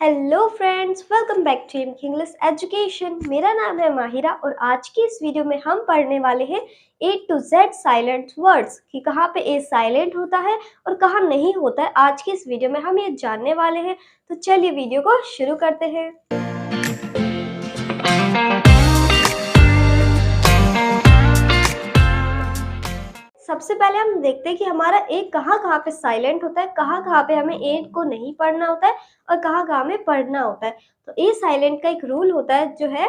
Hello friends, welcome back to English education. मेरा नाम है माहिरा और आज की इस वीडियो में हम पढ़ने वाले हैं ए टू जेड साइलेंट वर्ड्स कि कहाँ पे ए साइलेंट होता है और कहाँ नहीं होता है। आज की इस वीडियो में हम ये जानने वाले हैं, तो चलिए वीडियो को शुरू करते हैं। सबसे पहले हम देखते हैं कि हमारा ए कहाँ पे साइलेंट होता है, कहाँ पे हमें ए को नहीं पढ़ना होता है और कहाँ में पढ़ना होता है। तो ए साइलेंट का एक रूल होता है जो है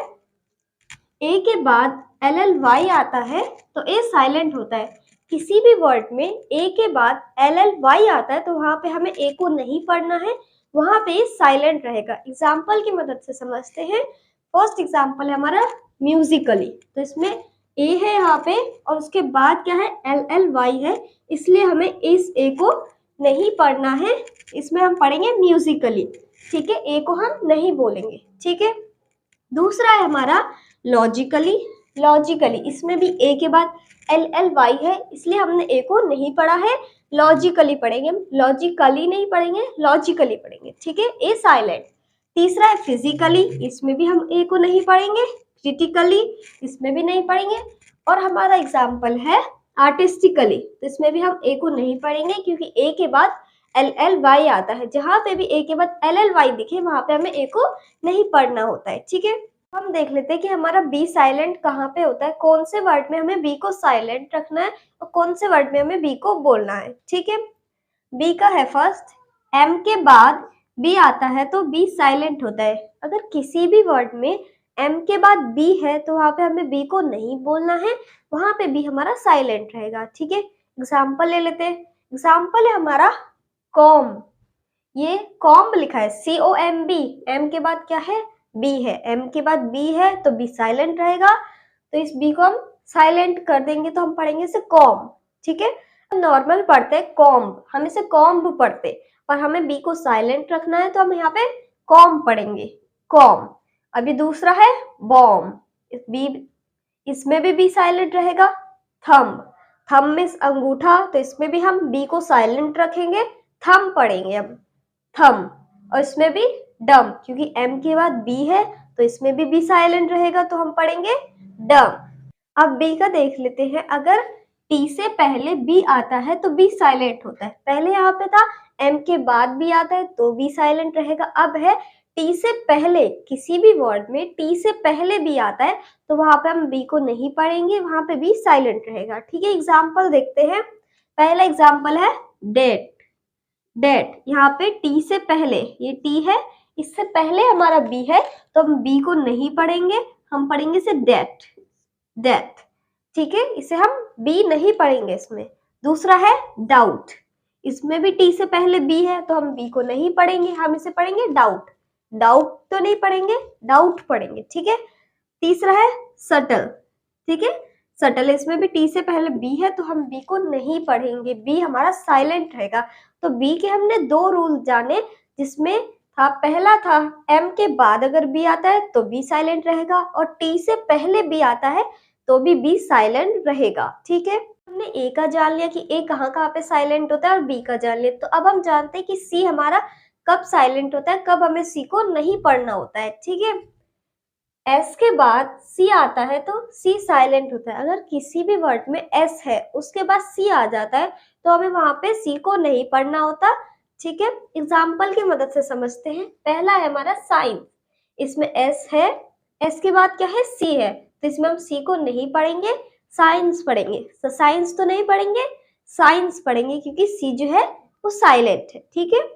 ए के बाद LLY आता है तो ए साइलेंट होता है। किसी भी वर्ड में ए के बाद LLY आता है तो वहां पे हमें ए को नहीं पढ़ना है, वहां पे ए साइलेंट रहेगा। एग्जाम्पल की मदद से समझते हैं। फर्स्ट एग्जाम्पल है हमारा म्यूजिकली, तो इसमें ए है यहाँ पे और उसके बाद क्या है LLY है, इसलिए हमें इस ए को नहीं पढ़ना है, इसमें हम पढ़ेंगे म्यूजिकली। ठीक है, ए को हम नहीं बोलेंगे। ठीक है, दूसरा है हमारा लॉजिकली। लॉजिकली इसमें भी ए के बाद LLY है, इसलिए हमने ए को नहीं पढ़ा है, लॉजिकली पढ़ेंगे। हम लॉजिकली नहीं पढ़ेंगे, लॉजिकली पढ़ेंगे। ठीक है, ए साइलेंट। तीसरा है फिजिकली, इसमें भी हम ए को नहीं पढ़ेंगे। क्रिटिकली इसमें भी नहीं पढ़ेंगे। और हमारा एग्जाम्पल है आर्टिस्टिकली, तो इसमें भी हम ए को नहीं पढ़ेंगे क्योंकि ए के बाद LLY आता है। जहां पे भी ए के बाद LLY दिखे वहां पे हमें ए को नहीं पढ़ना होता है। ठीक है, हम देख लेते हैं कि हमारा बी साइलेंट कहाँ पे होता है, कौन से वर्ड में हमें बी को साइलेंट रखना है और कौन से वर्ड में हमें बी को बोलना है। ठीक है, बी का है फर्स्ट, एम के बाद बी आता है तो बी साइलेंट होता है। अगर किसी भी वर्ड में एम के बाद बी है तो वहां पे हमें बी को नहीं बोलना है, वहां पे बी हमारा साइलेंट रहेगा। ठीक है, एग्जाम्पल ले लेते हैं। एग्जाम्पल है हमारा कॉम, ये कॉम्ब लिखा है COMB, एम के बाद क्या है बी है, एम के बाद बी है तो बी साइलेंट रहेगा, तो इस बी को हम साइलेंट कर देंगे तो हम पढ़ेंगे इसे कॉम। ठीक है, नॉर्मल पढ़ते हैं कॉम्ब, हम इसे कॉम्ब पढ़ते, पर हमें बी को साइलेंट रखना है तो हम यहाँ पे कॉम पढ़ेंगे, कॉम। अभी दूसरा है बॉम्ब, इस बी इसमें भी बी साइलेंट रहेगा। थंब, थंब में अंगूठा, तो इसमें भी हम बी को साइलेंट रखेंगे, थंब पढ़ेंगे हम, थंब। और इसमें भी डम, क्योंकि एम के बाद बी है तो इसमें भी बी साइलेंट रहेगा तो हम पढ़ेंगे डम। अब बी का देख लेते हैं। अगर टी से पहले बी आता है तो बी साइलेंट होता है। पहले यहाँ पे था एम के बाद बी आता है तो बी साइलेंट रहेगा। अब है टी से पहले, किसी भी वर्ड में टी से पहले बी आता है तो वहां पे हम बी को नहीं पढ़ेंगे, वहां पे बी साइलेंट रहेगा। ठीक है, एग्जाम्पल देखते हैं। पहला एग्जाम्पल है डेट। डेट यहाँ पे टी से पहले, ये टी है, इससे पहले हमारा बी है तो हम बी को नहीं पढ़ेंगे, हम पढ़ेंगे इसे डेट, डेथ। ठीक है, इसे हम बी नहीं पढ़ेंगे इसमें। दूसरा है डाउट, इसमें भी टी से पहले बी है तो हम बी को नहीं पढ़ेंगे, हम इसे पढ़ेंगे डाउट। डाउट तो नहीं पढ़ेंगे, डाउट पढ़ेंगे। ठीक है, तीसरा है सटल। ठीक है, सटल, इसमें भी टी से पहले बी है तो हम बी को नहीं पढ़ेंगे, बी हमारा साइलेंट रहेगा। तो बी के हमने दो रूल जाने, जिसमें था पहला था एम के बाद अगर बी आता है तो बी साइलेंट रहेगा और टी से पहले बी आता है तो भी बी साइलेंट रहेगा। ठीक है, हमने ए का जान लिया कि ए कहाँ पे साइलेंट होता है और बी का जान लिया। तो अब हम जानते हैं कि सी हमारा कब साइलेंट होता है, कब हमें सी को नहीं पढ़ना होता है। ठीक है, एस के बाद सी आता है तो सी साइलेंट होता है। अगर किसी भी वर्ड में एस है उसके बाद सी आ जाता है तो हमें वहां पे सी को नहीं पढ़ना होता। ठीक है, एग्जाम्पल की मदद से समझते हैं। पहला है हमारा साइंस, इसमें एस है, एस के बाद क्या है सी है, तो इसमें हम सी को नहीं पढ़ेंगे, साइंस पढ़ेंगे। तो साइंस तो नहीं पढ़ेंगे, साइंस पढ़ेंगे क्योंकि सी जो है वो साइलेंट है। ठीक है,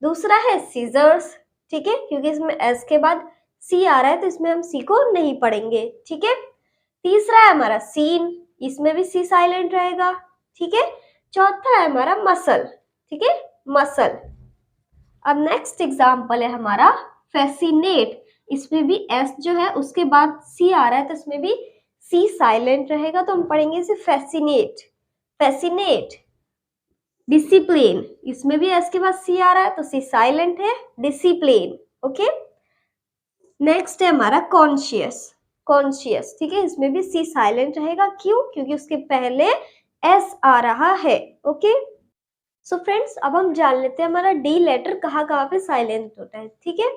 दूसरा है सीजर्स। ठीक है, क्योंकि इसमें एस के बाद सी आ रहा है तो इसमें हम सी को नहीं पढ़ेंगे। ठीक है, तीसरा है हमारा सीन, इसमें भी सी साइलेंट रहेगा। ठीक है, चौथा है हमारा मसल। ठीक है, मसल। अब नेक्स्ट एग्जाम्पल है हमारा फैसिनेट, इसमें भी एस जो है उसके बाद सी आ रहा है तो इसमें भी सी साइलेंट रहेगा तो हम पढ़ेंगे इसे फैसिनेट, फैसिनेट। डिसिप्लिन, इसमें भी एस के बाद सी आ रहा है तो सी साइलेंट है, डिसिप्लिन। ओके, नेक्स्ट है हमारा कॉन्शियस, कॉन्शियस। ठीक है, इसमें भी सी साइलेंट रहेगा, क्यों, क्योंकि उसके पहले एस आ रहा है। ओके, सो फ्रेंड्स, अब हम जान लेते हैं हमारा डी लेटर कहाँ कहाँ पे साइलेंट होता है। ठीक है,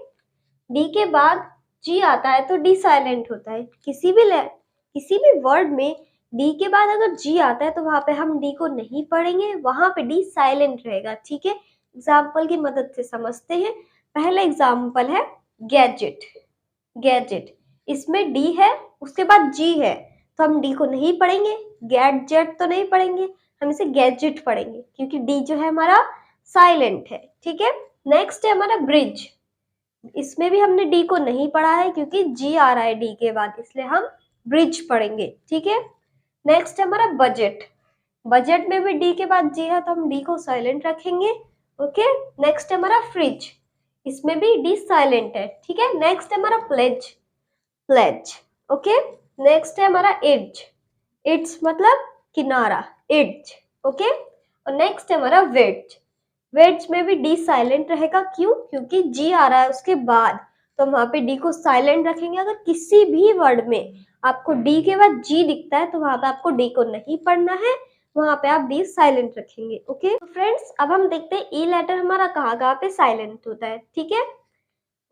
डी के बाद जी आता है तो डी साइलेंट होता है। किसी भी वर्ड में डी के बाद अगर जी आता है तो वहां पे हम डी को नहीं पढ़ेंगे, वहां पे डी साइलेंट रहेगा। ठीक है, एग्जाम्पल की मदद से समझते हैं। पहला एग्जाम्पल है गैजेट। गैजेट, इसमें डी है, उसके बाद जी है, तो हम डी को नहीं पढ़ेंगे, गैजेट तो नहीं पढ़ेंगे, हम इसे गैजेट पढ़ेंगे क्योंकि डी जो है हमारा साइलेंट है। ठीक है, नेक्स्ट है हमारा ब्रिज। इसमें भी हमने डी को नहीं पढ़ा है क्योंकि जी आ रहा है डी के बाद, इसलिए हम ब्रिज पढ़ेंगे। ठीक है, नेक्स्ट है हमारा बजट। बजट में भी डी के बाद जी है तो हम डी को साइलेंट रखेंगे। ओके, नेक्स्ट है हमारा फ्रिज, इसमें भी डी साइलेंट है। ठीक है, नेक्स्ट है हमारा प्लेज। प्लेज, ओके, नेक्स्ट है हमारा एज। एड्स मतलब किनारा, एज। ओके, और नेक्स्ट है हमारा वेज। वेज में भी डी साइलेंट रहेगा, क्यों? क्योंकि जी आ रहा है उसके बाद, तो हम वहां पे डी को साइलेंट रखेंगे। अगर किसी भी वर्ड में आपको डी के बाद जी दिखता है तो वहां पे आपको डी को नहीं पढ़ना है, वहां पे आप डी साइलेंट रखेंगे। ओके, तो फ्रेंड्स, अब हम देखते हैं ई लेटर हमारा कहाँ कहाँ पे साइलेंट होता है। ठीक है,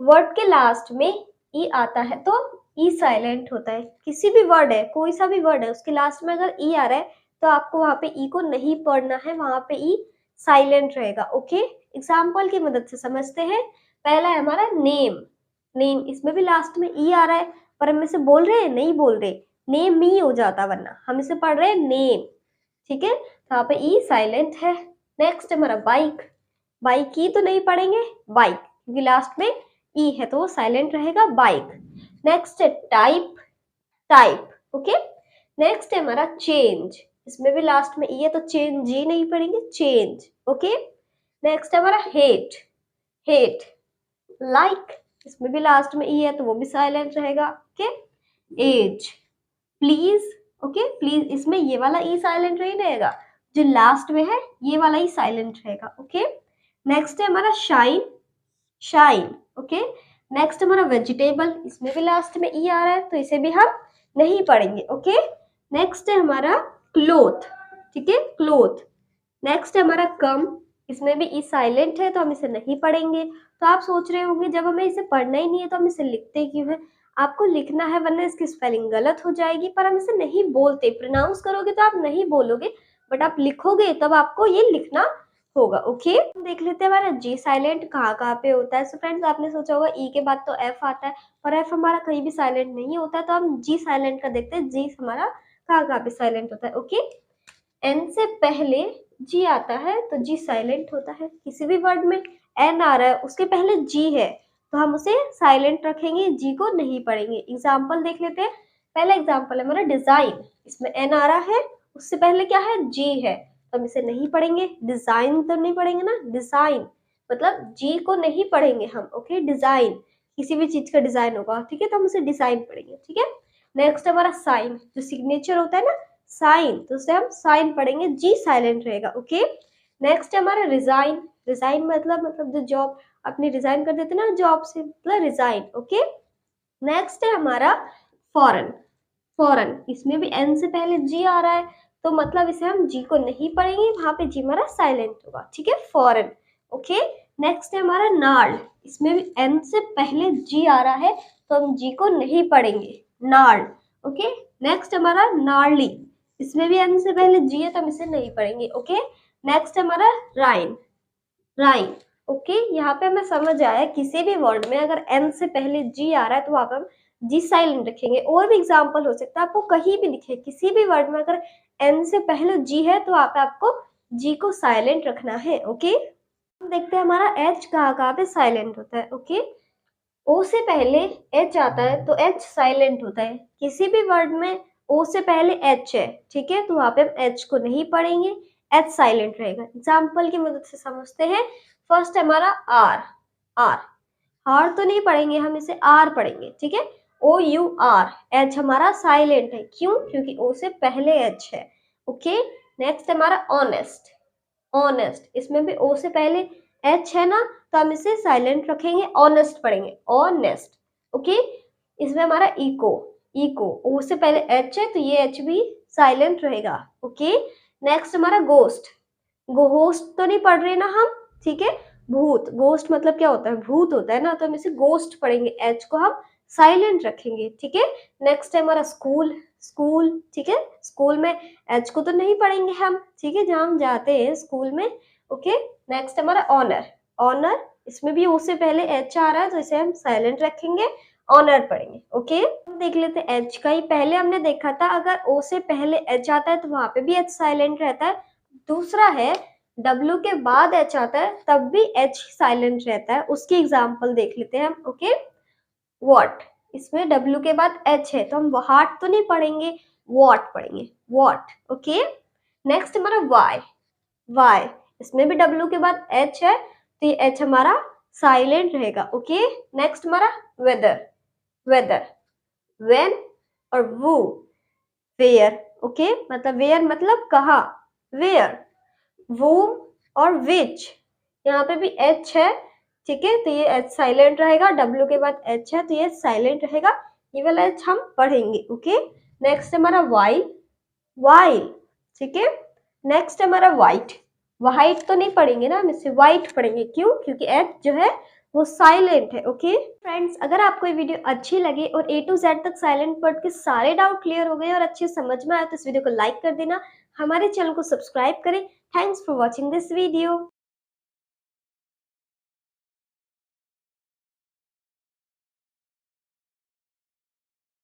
वर्ड के लास्ट में ई आता है तो ई साइलेंट होता है। किसी भी वर्ड है, कोई सा भी वर्ड है, उसके लास्ट में अगर ई आ रहा है तो आपको वहां पे ई को नहीं पढ़ना है, वहां पे ई साइलेंट रहेगा। ओके, एग्जाम्पल की मदद से समझते हैं। पहला है हमारा नेम। नेम, इसमें भी लास्ट में ई आ रहा है, पर हम इसे बोल रहे हैं, नहीं बोल रहे, नेम ही हो जाता, वरना हम इसे पढ़ रहे हैं नेम। ठीक है, तो यहाँ पे ई साइलेंट है। नेक्स्ट हमारा बाइक। बाइक की तो नहीं पढ़ेंगे, बाइक, क्योंकि लास्ट में ई है तो वो साइलेंट रहेगा, बाइक। नेक्स्ट है टाइप। Type, okay. नेक्स्ट है हमारा चेंज। इसमें भी लास्ट में ई है तो चेंज जी नहीं पढ़ेंगे, चेंज। ओके, नेक्स्ट है हमारा हेट। हेट, लाइक, इसमें भी लास्ट में ई है तो वो भी साइलेंट रहेगा। Okay, age, please. Okay, please, इसमें ये वाला ई साइलेंट नहीं रहेगा, जो लास्ट में है ये वाला ही साइलेंट रहेगा। ओके, नेक्स्ट है हमारा शाइन। Shine, okay. नेक्स्ट हमारा वेजिटेबल। इसमें भी लास्ट में ई आ रहा है तो इसे भी हम नहीं पढ़ेंगे। ओके, नेक्स्ट है हमारा क्लोथ। ठीक है, क्लोथ। नेक्स्ट है हमारा कम। इसमें भी ई साइलेंट है तो हम इसे नहीं पढ़ेंगे। तो आप सोच रहे होंगे जब हमें इसे पढ़ना ही नहीं है तो हम इसे लिखते क्यों है? आपको लिखना है, वरना इसकी स्पेलिंग गलत हो जाएगी, पर हम इसे नहीं बोलते। प्रोनाउंस करोगे तो आप नहीं बोलोगे, बट आप लिखोगे तब आपको ये लिखना होगा। ओके, देख लेते हैं हमारा जी साइलेंट कहाँ कहाँ पे होता है। सो फ्रेंड्स, आपने सोचा होगा ई के बाद तो एफ आता है, पर एफ हमारा कहीं भी साइलेंट नहीं होता है, तो हम जी साइलेंट का देखते हैं, जी हमारा कहाँ कहाँ पे साइलेंट होता है। ओके, एन से पहले जी आता है तो जी साइलेंट होता है। किसी भी वर्ड में एन आ रहा है, उसके पहले जी है तो हम उसे साइलेंट रखेंगे, जी को नहीं पढ़ेंगे। एग्जाम्पल देख लेते हैं। पहला एग्जाम्पल है हमारा डिजाइन। इसमें एन आ रहा है, उससे पहले क्या है? जी है, तो हम इसे नहीं पढ़ेंगे। डिजाइन तो नहीं पढ़ेंगे ना, डिजाइन मतलब जी को नहीं पढ़ेंगे हम। ओके, डिजाइन, किसी भी चीज का डिजाइन होगा, ठीक है, तो हम उसे डिजाइन पढ़ेंगे। ठीक है, नेक्स्ट हमारा साइन, जो सिग्नेचर होता है ना, साइन, तो उसे हम साइन पढ़ेंगे, जी साइलेंट रहेगा। ओके, नेक्स्ट है हमारा रिजाइन। रिजाइन मतलब जो जॉब अपनी रिजाइन कर देते ना जॉब से, मतलब रिजाइन। ओके, नेक्स्ट है हमारा फॉरेन। फॉरेन, इसमें भी एन से पहले जी आ रहा है तो मतलब इसे हम जी को नहीं पढ़ेंगे, वहां पे जी हमारा साइलेंट होगा। ठीक है, फॉरेन। ओके, नेक्स्ट है हमारा नार्ड। इसमें भी एन से पहले जी आ रहा है तो हम जी को नहीं पढ़ेंगे, नार्ड। ओके, नेक्स्ट हमारा नार्ली। इसमें भी एन से पहले जी है तो हम इसे नहीं पढ़ेंगे। ओके, नेक्स्ट हमारा राइन। राइन, ओके, यहाँ पे हमें समझ आया किसी भी वर्ड में अगर एन से पहले जी आ रहा है तो वहां पर हम जी साइलेंट रखेंगे। और भी एग्जाम्पल हो सकता है, आपको कहीं भी दिखे किसी भी वर्ड में अगर एन से पहले जी है तो वहां पे आपको जी को साइलेंट रखना है। ओके, हम देखते हैं हमारा एच कहाँ कहाँ पे साइलेंट होता है। ओके, ओ से पहले एच आता है तो एच साइलेंट होता है। किसी भी वर्ड में ओ से पहले एच है, ठीक है, तो वहां पे हम एच को नहीं पढ़ेंगे, एच साइलेंट रहेगा। एग्जाम्पल की मदद से समझते हैं। फर्स्ट हमारा आर। आर, आर तो नहीं पढ़ेंगे, हम इसे आर पढ़ेंगे। ठीक है, ओ यू आर, एच हमारा साइलेंट है, क्यों? क्योंकि ओ से पहले एच है। ओके, नेक्स्ट हमारा ऑनेस्ट। ऑनेस्ट, इसमें भी ओ से पहले एच है ना, तो हम इसे साइलेंट रखेंगे, ऑनेस्ट पढ़ेंगे, ऑनेस्ट। ओके, इसमें हमारा इको। इको, ओ से पहले एच है तो ये एच भी साइलेंट रहेगा। ओके, नेक्स्ट हमारा गोस्ट। घोस्ट तो नहीं पढ़ रहे ना हम, ठीक है। भूत, घोस्ट मतलब क्या होता है, भूत होता है ना, तो हम इसे घोस्ट पढ़ेंगे, एच को हम साइलेंट रखेंगे, ठीक है। नेक्स्ट है हमारा स्कूल, स्कूल, ठीक है। स्कूल में एच को तो नहीं पढ़ेंगे हम, ठीक है, जहाँ हम जाते हैं स्कूल में, ओके। नेक्स्ट हमारा ऑनर, ऑनर, इसमें भी ओ से पहले एच आ रहा है तो इसे हम साइलेंट रखेंगे, ऑनर पढ़ेंगे, ओके। देख लेते हैं एच का ही, पहले हमने देखा था अगर ओ से पहले एच आता है तो वहां पे भी एच साइलेंट रहता है। दूसरा है W के बाद H आता है तब भी H साइलेंट रहता है, उसकी एग्जाम्पल देख लेते हैं हम, ओके। वॉट, इसमें W के बाद H है तो हम हार्ट तो नहीं पढ़ेंगे, वॉट पढ़ेंगे, वॉट, ओके। नेक्स्ट हमारा वाई, वाई, इसमें भी W के बाद H है तो ये H हमारा साइलेंट रहेगा, ओके। नेक्स्ट हमारा वेदर, वेदर, वेन और वो, वेयर, ओके, मतलब वेयर मतलब कहा, वेयर, वूम और विच, यहाँ पे भी एच है, ठीक है, तो ये एच साइलेंट रहेगा, डब्ल्यू के बाद एच है तो ये साइलेंट रहेगा, ये वाला एच हम पढ़ेंगे, ओके। नेक्स्ट हमारा वाइल, वाइल, ठीक है। नेक्स्ट हमारा वाइट, वाइट तो नहीं पढ़ेंगे ना हम, इसे वाइट पढ़ेंगे, क्यों, क्योंकि एच जो है वो साइलेंट है, ओके। फ्रेंड्स, अगर आपको ये वीडियो अच्छी लगी और A to Z तक साइलेंट वर्ड के सारे डाउट क्लियर हो गए और अच्छे समझ में आए तो इस वीडियो को लाइक कर देना, हमारे चैनल को सब्सक्राइब करें। Thanks for watching this video.